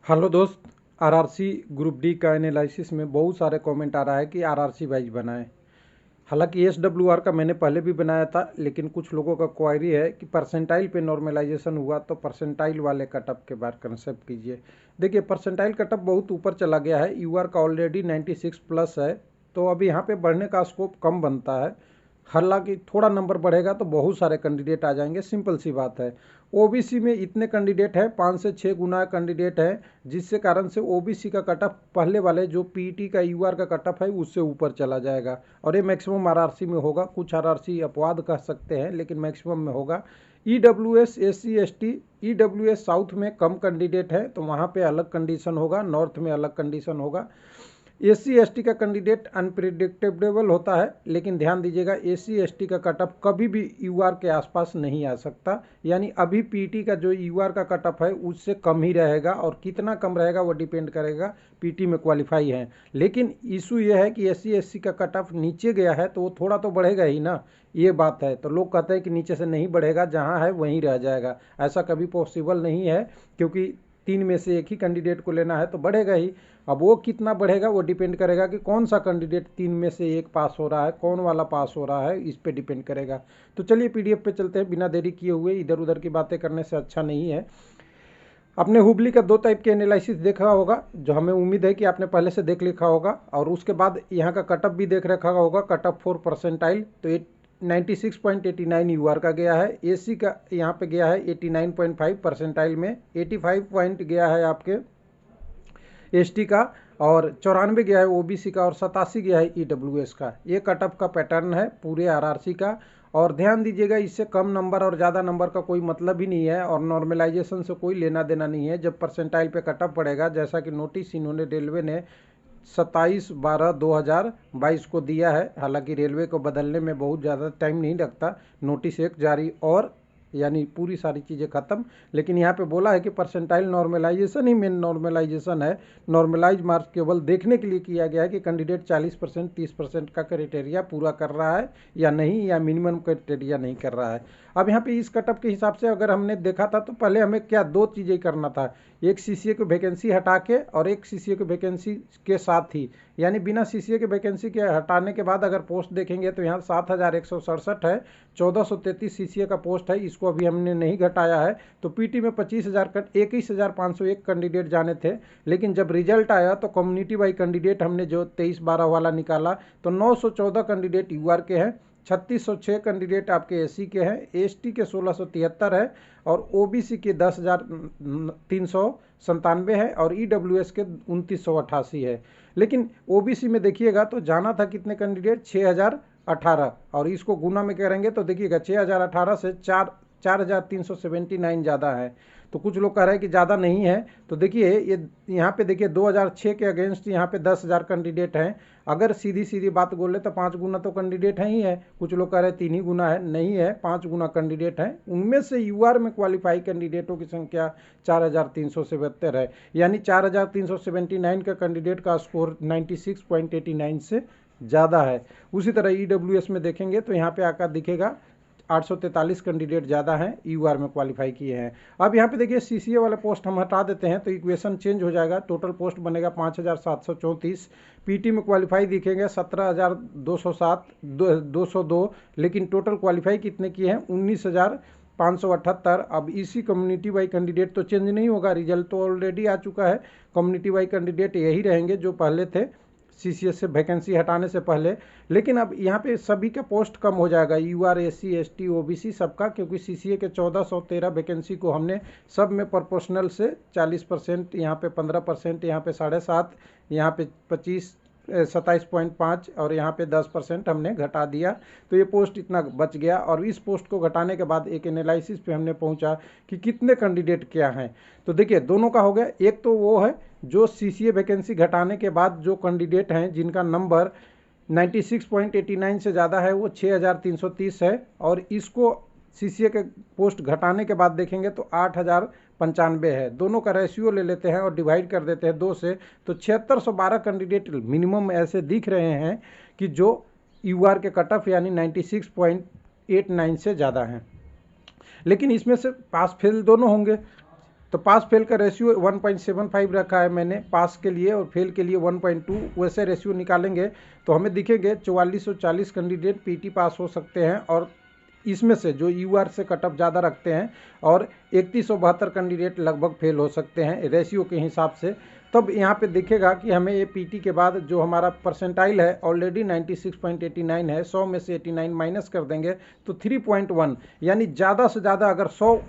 Hello दोस्त। RRC group D का analysis में बहुत सारे कमेंट आ रहा है कि आरआरसी वाइज बनाएं। हालांकि एसडब्ल्यूआर का मैंने पहले भी बनाया था, लेकिन कुछ लोगों का क्वायरी है कि परसेंटाइल पे नॉर्मलाइजेशन हुआ तो परसेंटाइल वाले कटअप के बारे कंसेप्ट कीजिए। देखिए, परसेंटाइल कटअप बहुत ऊपर चला गया है। यूआर का ऑलरेडी 96 प्लस है, तो अभी यहाँ पे बढ़ने का स्कोप कम बनता है। हालांकि थोड़ा नंबर बढ़ेगा तो बहुत सारे कैंडिडेट आ जाएंगे, सिंपल सी बात है। ओबीसी में इतने कैंडिडेट हैं, 5 से 6 गुना कैंडिडेट हैं, जिससे कारण से ओबीसी का कटअप पहले वाले जो पीटी का यूआर का कटअप है उससे ऊपर चला जाएगा। और ये मैक्सिमम आरआरसी में होगा। कुछ आरआरसी अपवाद कह सकते हैं, लेकिन मैक्सिमम में होगा। EWS SC ST, EWS south में कम कैंडिडेट है तो वहाँ पे अलग कंडीशन होगा, नॉर्थ में अलग कंडीशन होगा। एससी एसटी का कैंडिडेट अनप्रिडिक्टेबल होता है, लेकिन ध्यान दीजिएगा एससी एसटी का कटअप कभी भी यूआर के आसपास नहीं आ सकता। यानी अभी पीटी का जो यूआर का कटअप है उससे कम ही रहेगा, और कितना कम रहेगा वो डिपेंड करेगा पीटी में क्वालिफाई है। लेकिन इशू ये है कि एससी एसटी का कटअप नीचे गया है तो वो थोड़ा तो बढ़ेगा ही ना, ये बात है। तो लोग कहते हैं कि नीचे से नहीं बढ़ेगा, जहाँ है वहीं रह जाएगा। ऐसा कभी पॉसिबल नहीं है, क्योंकि 3 में से एक ही कैंडिडेट को लेना है तो बढ़ेगा ही। अब वो कितना बढ़ेगा वो डिपेंड करेगा कि कौन सा कैंडिडेट 3 में से एक पास हो रहा है, कौन वाला पास हो रहा है, इस पे डिपेंड करेगा। तो चलिए पीडीएफ पे चलते हैं, बिना देरी किए हुए। इधर उधर की बातें करने से अच्छा नहीं है। आपने हुबली का 2 टाइप के एनालिसिस देखा होगा, जो हमें उम्मीद है कि आपने पहले से देख लिखा होगा, और उसके बाद यहाँ का कटअप भी देख रखा होगा, कटअप फॉर परसेंटाइल। तो 96.89 यूआर का गया है। एसी का यहाँ पे गया है 89.5 परसेंटाइल में, 85 पॉइंट गया है आपके एसटी का, और 94 गया है ओबीसी का, और 87 गया है ईडब्ल्यूएस का। ये कटअप का पैटर्न है पूरे आरआरसी का। और ध्यान दीजिएगा, इससे कम नंबर और ज़्यादा नंबर का कोई मतलब ही नहीं है, और नॉर्मलाइजेशन से कोई लेना देना नहीं है। जब परसेंटाइल पे कटअप पड़ेगा, जैसा कि नोटिस इन्होंने रेलवे ने 27/12/2022 को दिया है। हालांकि रेलवे को बदलने में बहुत ज़्यादा टाइम नहीं लगता, नोटिस एक जारी और यानी पूरी सारी चीज़ें ख़त्म। लेकिन यहाँ पे बोला है कि परसेंटाइल नॉर्मलाइजेशन ही मेन नॉर्मलाइजेशन है। नॉर्मलाइज मार्क्स केवल देखने के लिए किया गया है कि कैंडिडेट 40% 30% का क्राइटेरिया पूरा कर रहा है या नहीं, या मिनिमम क्राइटेरिया नहीं कर रहा है। अब यहाँ पे इस कटअप के हिसाब से अगर हमने देखा था तो पहले हमें क्या 2 चीज़ें करना था, एक सीसीए की वैकेंसी हटा के और एक सीसीए की वैकेंसी के साथ ही। यानी बिना सीसीए के वैकेंसी के हटाने के बाद अगर पोस्ट देखेंगे तो यहाँ 7167 है, 1433 सीसीए का पोस्ट है, इसको अभी हमने नहीं घटाया है। तो पीटी में 21,501 कैंडिडेट जाने थे, लेकिन जब रिजल्ट आया तो कम्युनिटी वाई कैंडिडेट हमने जो 23/12 वाला निकाला तो 914 कैंडिडेट यूआर के हैं, 3606 कैंडिडेट आपके एससी के हैं, एसटी के 1673 है, और ओबीसी के 10,397 है, और ईडब्ल्यूएस के 2988 है। लेकिन ओबीसी में देखिएगा तो जाना था कितने कैंडिडेट, 6018, और इसको गुना में करेंगे तो देखिएगा 6018 से 4379 ज़्यादा है। तो कुछ लोग कह रहे हैं कि ज़्यादा नहीं है। तो देखिए ये यहाँ पे देखिए 2006 के अगेंस्ट यहाँ पे 10,000 कैंडिडेट हैं। अगर सीधी सीधी बात बोले तो 5 गुना तो कैंडिडेट हैं ही है। कुछ लोग कह रहे हैं 3 ही गुना है, नहीं है, 5 गुना कैंडिडेट हैं। उनमें से यूआर में क्वालिफाई कैंडिडेटों की संख्या 4377 है। यानी 4379 का कैंडिडेट का स्कोर 96.89 से ज़्यादा है। उसी तरह ईडब्ल्यूएस में देखेंगे तो यहाँ पे आकर दिखेगा 843 कैंडिडेट ज़्यादा हैं, यूआर में क्वालिफाई किए हैं। अब यहाँ पे देखिए सीसीए वाले पोस्ट हम हटा देते हैं तो इक्वेशन चेंज हो जाएगा। टोटल पोस्ट बनेगा 5734, पीटी में क्वालिफाई दिखेंगे 17,207 202, लेकिन टोटल क्वालिफाई कितने किए हैं, 19,578। अब इसी कम्युनिटी वाई कैंडिडेट तो चेंज नहीं होगा, रिजल्ट तो ऑलरेडी आ चुका है। कम्युनिटी वाई कैंडिडेट यही रहेंगे जो पहले थे सीसीएस से वैकेंसी हटाने से पहले। लेकिन अब यहाँ पे सभी का पोस्ट कम हो जाएगा, यूआर एससी एसटी ओबीसी सबका, क्योंकि सीसीए के 1413 वैकेंसी को हमने सब में प्रोपोर्शनल से 40%, यहाँ पे 15%, यहाँ पे 7.5%, यहाँ पे 27.5 और यहाँ पे 10% हमने घटा दिया। तो ये पोस्ट इतना बच गया, और इस पोस्ट को घटाने के बाद एक एनालिसिस पे हमने पहुंचा कि कितने कैंडिडेट क्या हैं। तो देखिए दोनों का हो गया। एक तो वो है जो सीसीए वैकेंसी घटाने के बाद जो कैंडिडेट हैं जिनका नंबर 96.89 से ज़्यादा है, वो 6330 है, और इसको सीसीए के पोस्ट घटाने के बाद देखेंगे तो 8095 है। दोनों का रेशियो ले लेते हैं और डिवाइड कर देते हैं 2 से, तो 7612 कैंडिडेट मिनिमम ऐसे दिख रहे हैं कि जो यूआर के कट ऑफ यानी 96.89 से ज़्यादा हैं। लेकिन इसमें से पास फेल दोनों होंगे। तो पास फेल का रेशियो 1.75 रखा है मैंने पास के लिए, और फेल के लिए 1.2। वैसे रेशियो निकालेंगे तो हमें दिखेंगे 4440 कैंडिडेट पीटी पास हो सकते हैं, और इसमें से जो यूआर से कटअप ज़्यादा रखते हैं, और 3172 कैंडिडेट लगभग फेल हो सकते हैं रेशियो के हिसाब से। तब यहाँ पे दिखेगा कि हमें ये पीटी के बाद जो हमारा परसेंटाइल है ऑलरेडी 96.89 है, 100 में से 89 माइनस कर देंगे तो 3.1, यानी ज़्यादा से ज़्यादा अगर 100,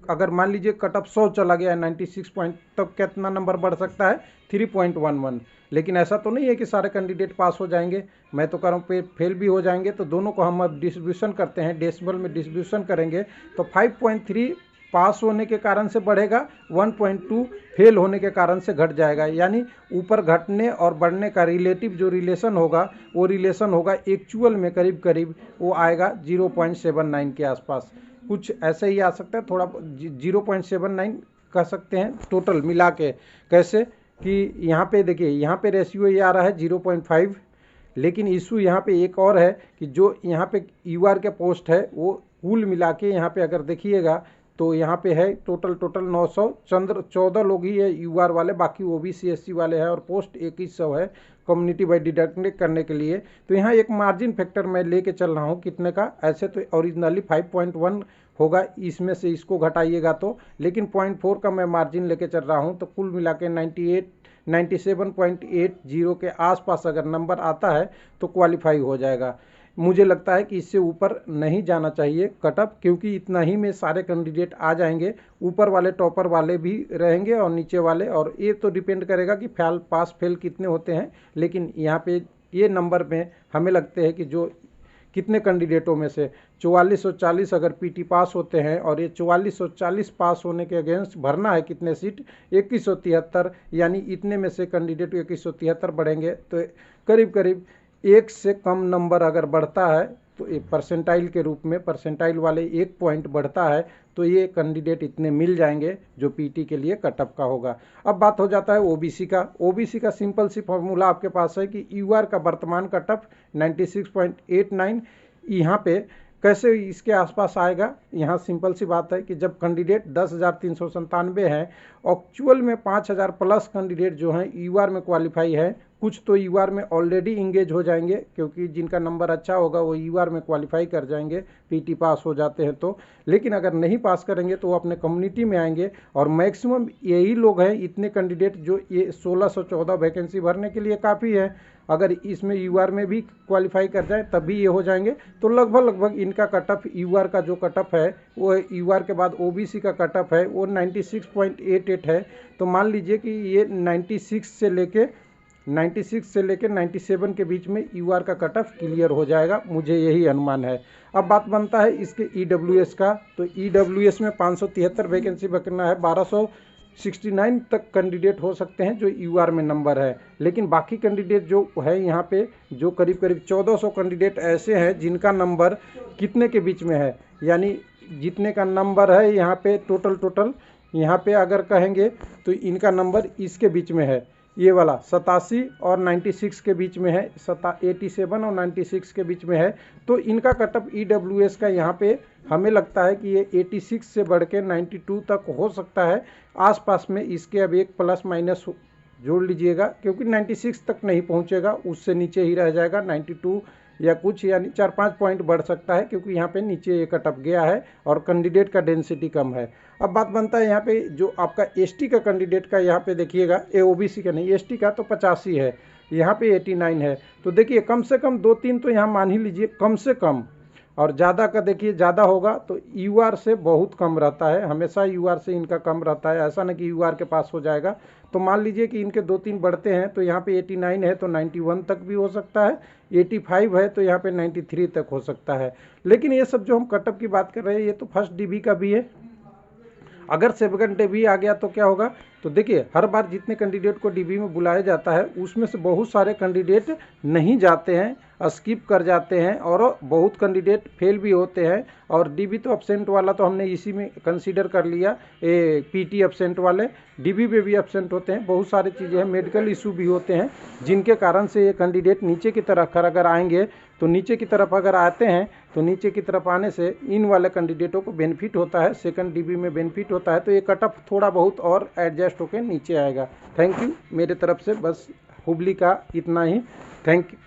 अगर मान लीजिए कटअप 100 चला गया 96 पॉइंट, तब कितना नंबर बढ़ सकता है 3.11। लेकिन ऐसा तो नहीं है कि सारे कैंडिडेट पास हो जाएंगे, मैं तो कह रहा हूँ फेल भी हो जाएंगे। तो दोनों को हम अब डिस्ट्रीब्यूशन करते हैं, डेसिमल में डिस्ट्रीब्यूशन करेंगे तो 5.3 पास होने के कारण से बढ़ेगा, 1.2 फेल होने के कारण से घट जाएगा। यानी ऊपर घटने और बढ़ने का रिलेटिव जो रिलेशन होगा वो रिलेशन होगा एक्चुअल में करीब करीब वो आएगा 0.79 के आसपास, कुछ ऐसे ही आ सकता है, थोड़ा 0.79 कह सकते हैं टोटल मिला के। कैसे कि यहाँ पे देखिए, यहाँ पे रेशियो ये आ रहा है 0.5, लेकिन इशू यहाँ पे एक और है कि जो यहाँ पे यूआर के पोस्ट है वो कुल मिला के यहाँ पे अगर देखिएगा तो यहाँ पे है टोटल 914 लोग ही है यूआर वाले, बाकी ओबीसी एससी वाले हैं, और पोस्ट 2100 है कम्युनिटी बाई डिडक्ट करने के लिए। तो यहाँ एक मार्जिन फैक्टर मैं लेके चल रहा हूँ कितने का, ऐसे तो ओरिजिनली 5.1 होगा, इसमें से इसको घटाइएगा तो, लेकिन 0.4 का मैं मार्जिन लेके चल रहा हूँ। तो कुल मिला के 97.80 के आसपास अगर नंबर आता है तो क्वालिफाई हो जाएगा। मुझे लगता है कि इससे ऊपर नहीं जाना चाहिए कटअप, क्योंकि इतना ही में सारे कैंडिडेट आ जाएंगे, ऊपर वाले टॉपर वाले भी रहेंगे और नीचे वाले, और ये तो डिपेंड करेगा कि पास फेल कितने होते हैं। लेकिन यहाँ पे ये नंबर में हमें लगते हैं कि जो कितने कैंडिडेटों में से 4440 अगर पीटी पास होते हैं, और ये 4440 पास होने के अगेंस्ट भरना है कितने सीट 2173, यानी इतने में से कैंडिडेट 2173 बढ़ेंगे, तो करीब करीब एक से कम नंबर अगर बढ़ता है तो एक परसेंटाइल के रूप में, परसेंटाइल वाले 1 पॉइंट बढ़ता है तो ये कैंडिडेट इतने मिल जाएंगे जो पीटी के लिए कटअप का होगा। अब बात हो जाता है ओबीसी का। ओबीसी का सिंपल सी फॉर्मूला आपके पास है कि यूआर का वर्तमान कटअप 96.89, यहाँ पे कैसे इसके आसपास आएगा। यहाँ सिंपल सी बात है कि जब कैंडिडेट 10,397 हैं, एक्चुअल में 5,000 प्लस कैंडिडेट जो हैं यूआर में क्वालिफाई है, कुछ तो यूआर में ऑलरेडी इंगेज हो जाएंगे, क्योंकि जिनका नंबर अच्छा होगा वो यूआर में क्वालिफाई कर जाएंगे पीटी पास हो जाते हैं तो। लेकिन अगर नहीं पास करेंगे तो वो अपने कम्युनिटी में आएंगे, और मैक्सिमम यही लोग हैं, इतने कैंडिडेट जो ये 1614 वैकेंसी भरने के लिए काफ़ी है। अगर इसमें यूआर में भी क्वालिफाई कर जाए तब भी ये हो जाएंगे, तो लगभग इनका कटअप यूआर का जो कटअप है वो यूआर के बाद ओबीसी का कटअप है वो 96.88 है। तो मान लीजिए कि ये 96 से लेके 97 के बीच में यूआर का कटअप क्लियर हो जाएगा, मुझे यही अनुमान है। अब बात बनता है इसके ईडब्ल्यूएस का। तो ईडब्ल्यूएस में 573 वैकेंसी भरना है, 1269 तक कैंडिडेट हो सकते हैं जो यूआर में नंबर है। लेकिन बाकी कैंडिडेट जो है यहाँ पे जो करीब 1400 कैंडिडेट ऐसे हैं जिनका नंबर कितने के बीच में है, यानी जितने का नंबर है यहाँ पे टोटल यहाँ पे अगर कहेंगे तो इनका नंबर इसके बीच में है, ये वाला 87 और 96 के बीच में है, 87 और 96 के बीच में है। तो इनका कटअप ईडब्ल्यूएस का यहाँ पे हमें लगता है कि ये 86 से बढ़ के 92 तक हो सकता है आसपास में। इसके अब एक प्लस माइनस जोड़ लीजिएगा, क्योंकि 96 तक नहीं पहुँचेगा, उससे नीचे ही रह जाएगा 92 या कुछ, यानी 4-5 पॉइंट बढ़ सकता है, क्योंकि यहाँ पे नीचे ये कटअप गया है और कैंडिडेट का डेंसिटी कम है। अब बात बनता है यहाँ पे जो आपका एसटी का कैंडिडेट का, यहाँ पे देखिएगा ओबीसी का नहीं, एसटी का तो 85 है, यहाँ पे 89 है। तो देखिए कम से कम 2-3 तो यहाँ मान ही लीजिए कम से कम, और ज़्यादा का देखिए ज़्यादा होगा तो यूआर से बहुत कम रहता है, हमेशा यूआर से इनका कम रहता है, ऐसा नहीं कि यूआर के पास हो जाएगा। तो मान लीजिए कि इनके 2-3 बढ़ते हैं तो यहाँ पे 89 है तो 91 तक भी हो सकता है, 85 है तो यहाँ पे 93 तक हो सकता है। लेकिन ये सब जो हम कटअप की बात कर रहे हैं ये तो फर्स्ट डीबी का भी है, अगर सेकंड डीबी आ गया तो क्या होगा। तो देखिए हर बार जितने कैंडिडेट को डीबी में बुलाया जाता है उसमें से बहुत सारे कैंडिडेट नहीं जाते हैं, स्किप कर जाते हैं, और बहुत कैंडिडेट फेल भी होते हैं। और डीबी तो एब्सेंट वाला तो हमने इसी में कंसीडर कर लिया, पीटी एब्सेंट वाले डीबी में भी एब्सेंट होते हैं, बहुत सारी चीज़ें हैं, मेडिकल इशू भी होते हैं जिनके कारण से ये कैंडिडेट नीचे की तरफ अगर आएंगे तो नीचे की तरफ अगर आते हैं तो नीचे की तरफ आने से इन वाले कैंडिडेटों को बेनिफिट होता है, सेकंड डीबी में बेनिफिट होता है, तो ये कट ऑफ थोड़ा बहुत और एडजस्ट होकर नीचे आएगा। थैंक यू, मेरे तरफ से बस हुबली का इतना ही। Thank you.